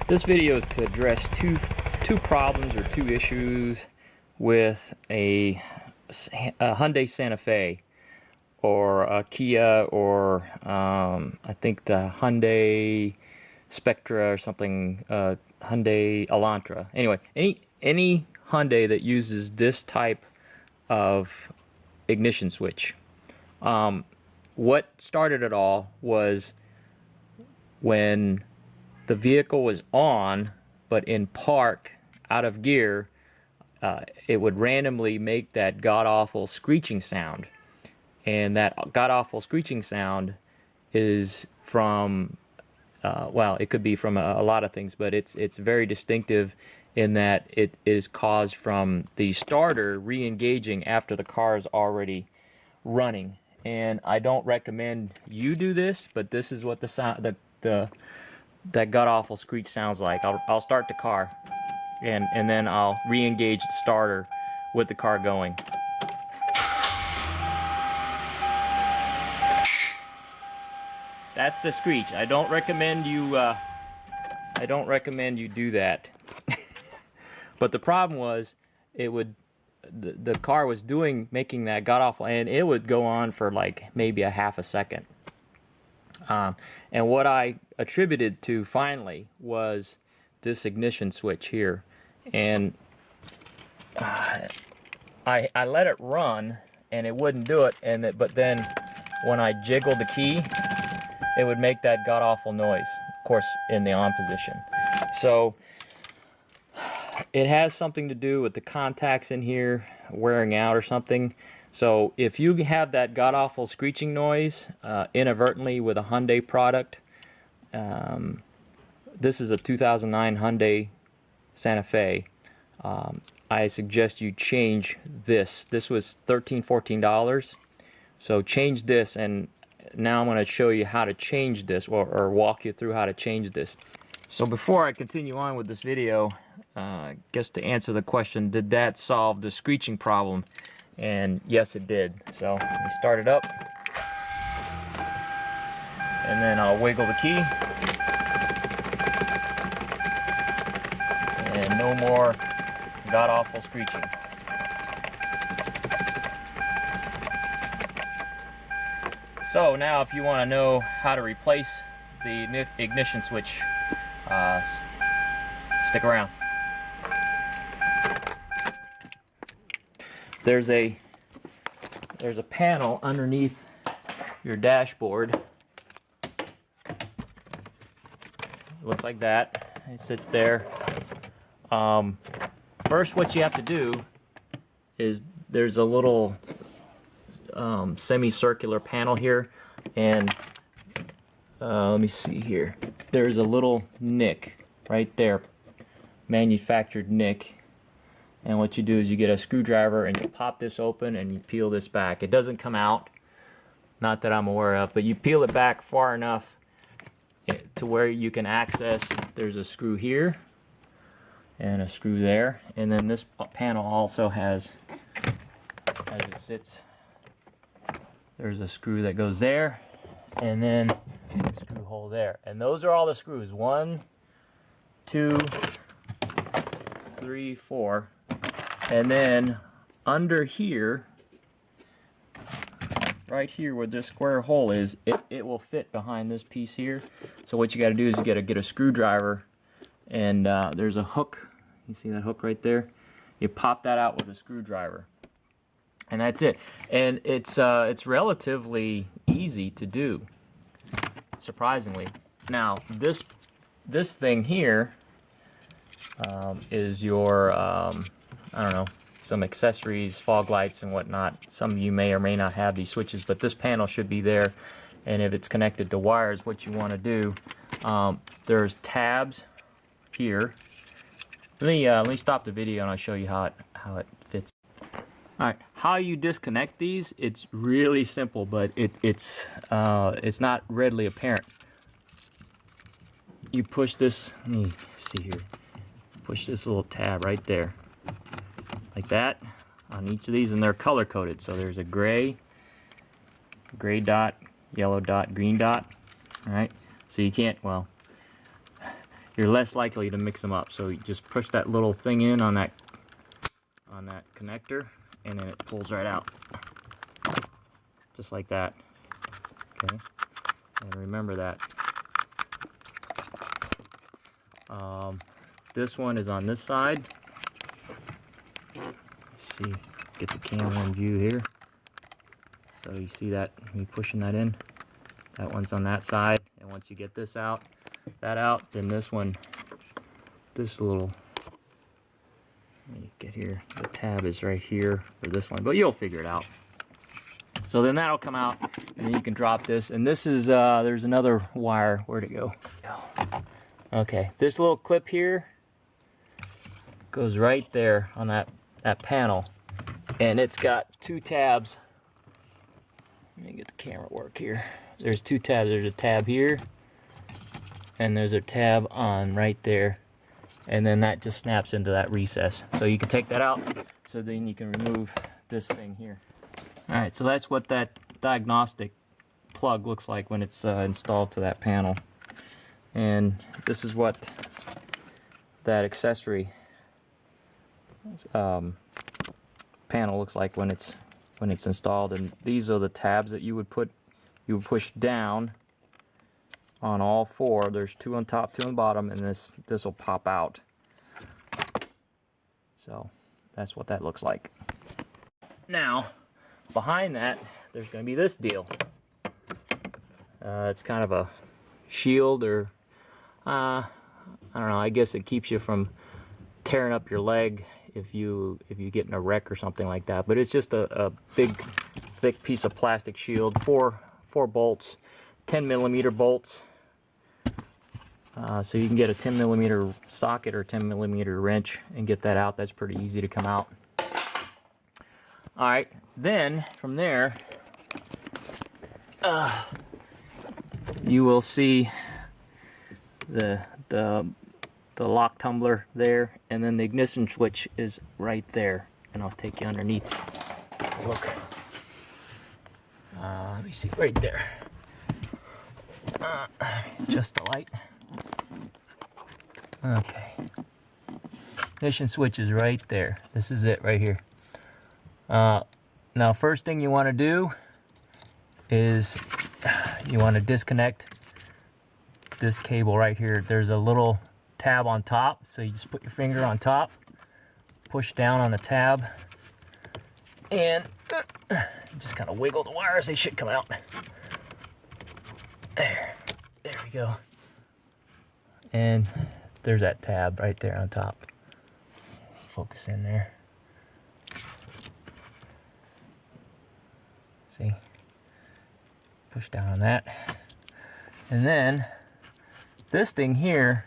This video is to address two problems or two issues with a Hyundai Santa Fe or a Kia or I think the Hyundai Spectra or something, Hyundai Elantra. Anyway, any Hyundai that uses this type of ignition switch. What started it all was when the vehicle was on, but in park, out of gear, it would randomly make that god-awful screeching sound. And that god-awful screeching sound is from, well, it could be from a lot of things, but it's very distinctive in that it is caused from the starter re-engaging after the car is already running. And I don't recommend you do this, but this is what the sound, that god-awful screech sounds like. I'll start the car, and then I'll re-engage the starter with the car going. That's the screech. I don't recommend you do that. But the problem was, the car was making that god-awful, and it would go on for like maybe a half a second. And what I attributed to finally was this ignition switch here. And I let it run and it wouldn't do it, but then when I jiggled the key, it would make that god-awful noise, of course in the on position. So it has something to do with the contacts in here wearing out or something. So if you have that god-awful screeching noise inadvertently with a Hyundai product, this is a 2009 Hyundai Santa Fe, I suggest you change this. This was $13–14, so change this, and now I'm going to show you how to change this, or walk you through how to change this. So before I continue on with this video, just to answer the question, did that solve the screeching problem? And yes, it did. So let me start it up, and then I'll wiggle the key, and no more god-awful screeching. So now if you want to know how to replace the ignition switch, stick around. There's a panel underneath your dashboard. It looks like that. It sits there. First, what you have to do is there's a little semicircular panel here, and let me see here. There's a little nick right there, manufactured nick. And what you do is you get a screwdriver and you pop this open and you peel this back. It doesn't come out, not that I'm aware of, but you peel it back far enough to where you can access. There's a screw here and a screw there, and then this panel also has, as it sits, there's a screw that goes there, and then a screw hole there. And those are all the screws. 1, 2, 3, 4. And then under here, right here where this square hole is, it will fit behind this piece here. So what you got to do is you got to get a screwdriver, and there's a hook. You see that hook right there? You pop that out with a screwdriver, and that's it. And it's relatively easy to do, surprisingly. Now this thing here is your I don't know, some accessories, fog lights and whatnot. Some of you may or may not have these switches, but this panel should be there. And if it's connected to wires, what you want to do, there's tabs here. Let me stop the video and I'll show you how it fits. All right, how you disconnect these? It's really simple, but it's not readily apparent. You push this. Let me see here. Push this little tab right there, like that, on each of these, and they're color coded. So there's a gray dot, yellow dot, green dot. All right, so you can't, well, you're less likely to mix them up. So you just push that little thing in on that connector, and then it pulls right out, just like that. Okay, and remember that. This one is on this side. Let's see, get the camera in view here. So you see that, me pushing that in. That one's on that side, and once you get this out, that out, then this one, this little, let me get here, the tab is right here for this one, but you'll figure it out. So then that'll come out, and then you can drop this, and this is, there's another wire, where'd it go? Okay, this little clip here goes right there on that panel, and it's got two tabs. Let me get the camera work here. There's two tabs. There's a tab here, and there's a tab on right there, and then that just snaps into that recess. So you can take that out, so then you can remove this thing here. Alright, so that's what that diagnostic plug looks like when it's installed to that panel. And this is what that accessory panel looks like when it's installed. And these are the tabs that you would push down on all four. There's two on top, two on bottom, and this will pop out. So that's what that looks like. Now behind that, there's going to be this deal. It's kind of a shield, or I don't know, I guess it keeps you from tearing up your leg if you get in a wreck or something like that. But it's just a big thick piece of plastic shield, four bolts, 10mm bolts. So you can get a 10mm socket or 10mm wrench and get that out. That's pretty easy to come out. Alright, then from there you will see the lock tumbler there, and then the ignition switch is right there, and I'll take you underneath. Look, let me see, right there. Just the light. Okay, ignition switch is right there. This is it right here. Now first thing you want to do is you want to disconnect this cable right here. There's a little tab on top, so you just put your finger on top, push down on the tab, and just kind of wiggle the wires. They should come out. There we go. And there's that tab right there on top. Focus in there. See? Push down on that. And then this thing here,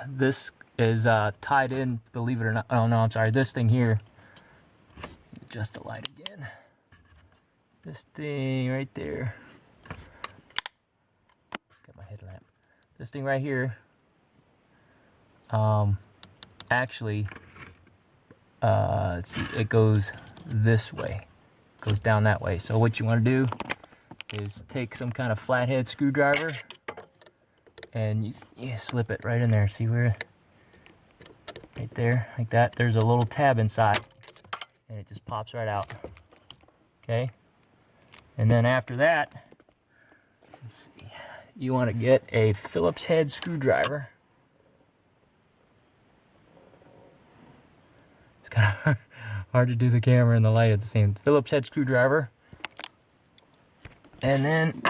this is tied in, believe it or not. Oh no, I'm sorry. This thing here, adjust the light again. This thing right there. Got my headlamp. This thing right here, actually, let's see, it goes this way, goes down that way. So what you want to do is take some kind of flathead screwdriver, and you slip it right in there. See where? Right there, like that. There's a little tab inside, and it just pops right out. Okay? And then after that, let's see, you want to get a Phillips head screwdriver. It's kind of hard to do the camera and the light at the same time. Phillips head screwdriver. And then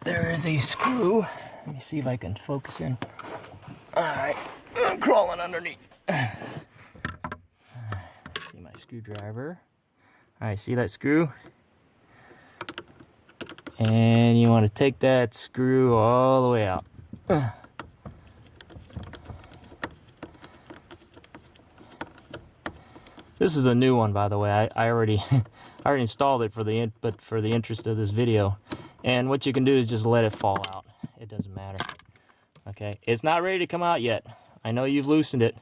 there is a screw. Let me see if I can focus in. Alright, I'm crawling underneath. See my screwdriver. Alright, see that screw? And you want to take that screw all the way out. This is a new one, by the way. I already installed it for the interest of this video. And what you can do is just let it fall out. It doesn't matter. Okay, it's not ready to come out yet. I know you've loosened it.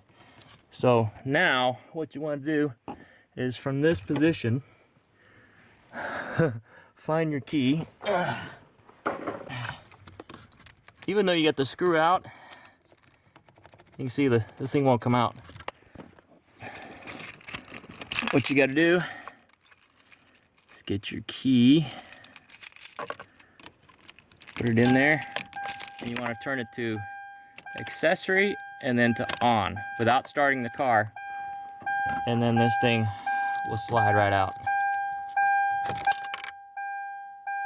So now what you want to do is, from this position, find your key. even though you get the screw out, you can see the thing won't come out. What you got to do is get your key, put it in there, and you want to turn it to accessory and then to on without starting the car, and then this thing will slide right out.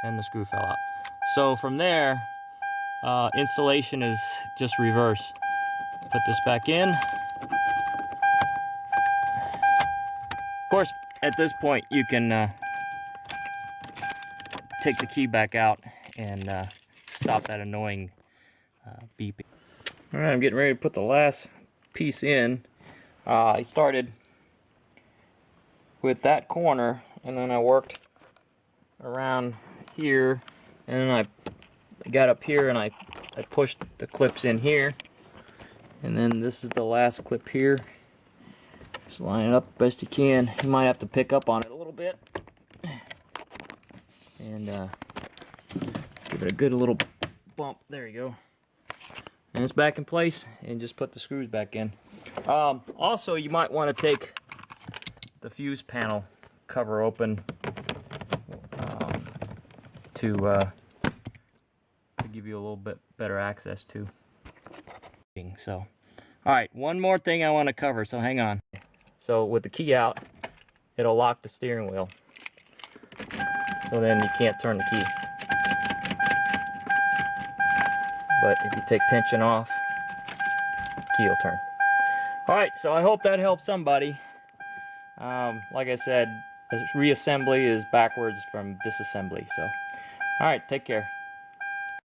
And the screw fell out. So from there, installation is just reverse. Put this back in. Of course, at this point, you can take the key back out and stop that annoying beeping. All right, I'm getting ready to put the last piece in. I started with that corner, and then I worked around here, and then I got up here and I pushed the clips in here, and then this is the last clip here. Just line it up best you can. You might have to pick up on it a little bit and give it a good little bump. There you go. And it's back in place, and just put the screws back in. Also, you might want to take the fuse panel cover open to give you a little bit better access to. So, all right, one more thing I want to cover, so hang on. So with the key out, it'll lock the steering wheel, so then you can't turn the key. But if you take tension off, the key will turn. All right, so I hope that helps somebody. Like I said, reassembly is backwards from disassembly. So, all right, take care.